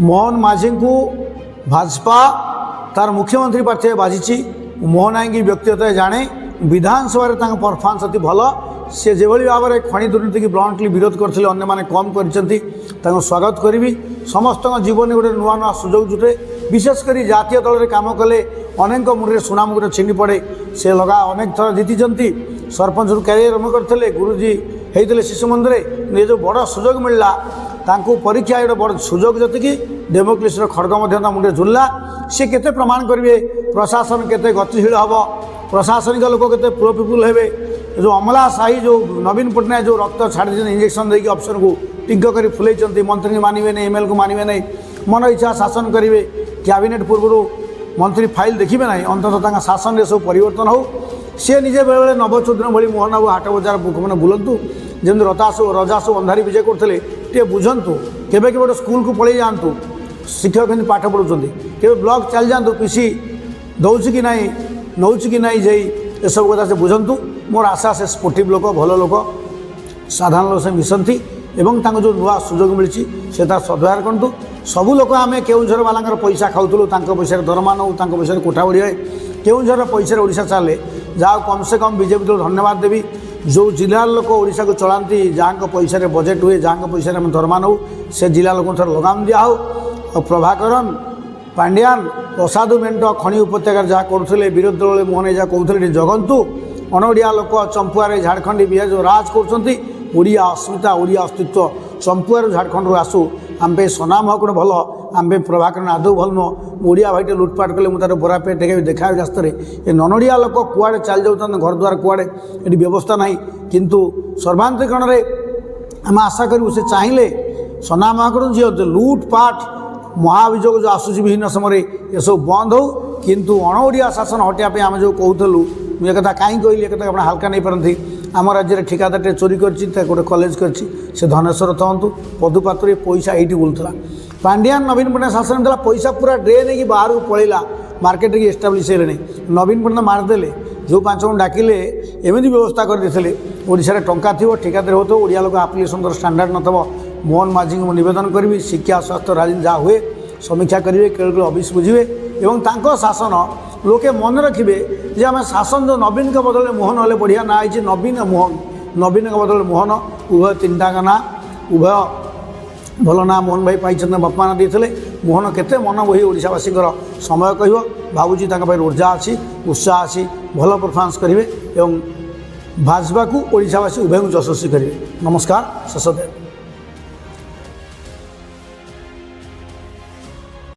मोहन माझी को भाजपा तार मुख्यमंत्री प्रार्थी बाजी मोहन आई की व्यक्तिगत जाने विधानसभा परफॉर्मेंस अति भल सी जो भाव में खनि दुर्नीति की ब्लंटली विरोध करते अन्य मैंने कम कर स्वागत करी समस्त जीवन गोटे नुआ नुआ सुजोग जुटे विशेषकर जातीय दल में कम कले अनेक मुझे सुनाम गोटे छीनी पड़े से लगा अनेक थर जीति सरपंच कैरियर आरंभ करते गुरुजी होते शिशु मंदिर ये जो बड़ सुजोग मिलला परीक्षा गोटे बड़ सुजोग जी डेमोक्रेसी खड़ग मुंडे झुलला सी के प्रमाण करेंगे प्रशासन केते गतिशील हम प्रशासनिक लोक के प्रो पिपुल हे जो अमला साही जो नवीन पट्टनायक जो रक्त छाड़ी इंजेक्शन देकी ऑप्शन को टिंक कर फुले मंत्री को मानवे नहीं एमएल को मानवे नहीं मन इच्छा शासन करेंगे कैबिनेट पूर्व मंत्री फाइल देखिए ना अंततः शासन सब परिवर्तन हो सी निजे बेले बेले नवचौधरी भाई मोहन बाबू हाट बजार मैंने बुलतु जमी रजासु अंधारी विजय करते टे बुझंतु केबे गोटे स्कूल को पलि जातु शिक्षक के पाठ पढ़ुं के ब्लॉक चल जातु पीसी दौर कि नहीं नौ कि नहीं जे ये सब कथा से बुझंतु मोर आशा से स्पोर्टिव लोक भल लोक साधारण लोक से मिशंती एवं जो नुआ सुजोग मिली से तार सद्व्यवहार करूँ सबू लोक आम केउझर वाला पैसा खाऊलु पैसा दरमा नौ पैसा कोठा बढ़ी केउझर पैसा ओडिशा चले जहाँ कम से कम बीजेपी दल धन्यवाद देवी जो जिला लोक ओडिशा को चलाती जहाँ पैसा बजेट हुए जहाँ पैसा आम दरमा नौ से जिला लोक लगाम दिया हो प्रभाकरन पांड्यान असाधु मेट खनि उपत्यकार जहाँ करुले विरोधी दल मोहन जहाँ कहते जगंतु अणओडिया लोक चंपुआर झारखंडी बिहार जो राज करिया अस्मिता ओडिया अस्तित्व चंपुआर झारखंड आसू आम पे सनाम हक भल आम पे प्रभाकरण आदौ भल नुह ओडिया भाई लुटपाट कले मुझे बोरा पेट देखा रास्तार ये ननोडिया लोक कुआड़े चल जाऊँ घर द्वार कुआड़े ये व्यवस्था ना किंतु सर्वांतरीकरण में आम आशा करूँ से चाहिए सनाम महाकरण जी लुटपाट महाभियोग जो आसूसी विभिन्न समय ये सब बंद हो किंतु अणओडिया शासन हटाया आम जो कहूलु मुझे कथा कहीं कहली एक आप हाल्का नहीं पारती आम राज्य में ठिकादार चोरी कर गोटे कलेज कर धनेश्वर थंतु पदुपात्र पैसा ये बुलूला पांड्यान नवीन पट्टनायक शासन था पैसा पूरा ड्रेन नहीं बाहर को पलैला मार्केट की एस्टाब्लीश है नवीन पट्टनायक मारिदेले जो 5 जन डाकिले एमती व्यवस्था करते ओडिशा टंका थी ठिकादार हो तो ओडिया लोक आप्लिकेसन स्टांडार्ड नथब मोहन माझी को निवेदन करी शिक्षा स्वास्थ्य राजनीति जहाँ हुए समीक्षा करेंगे केवल अफिस् बुझे और शासन लोके मन रखिए जे आम शासन जो नवीन के बदले मोहन हेल्ले बढ़िया ना आई नवीन मोहन नवीन के बदले मोहन उभय 3टा ना उभय भल ना मोहन भाई पाई बापा ना देते मोहन केते मन बही ओडिशावासी समय कह भावुची ऊर्जा अच्छी उत्साह अच्छी भल परफॉर्मेंस करेंगे और भाजपा को ओडिशावासी उभय को यशस्वी करेंगे। नमस्कार। शशदेव।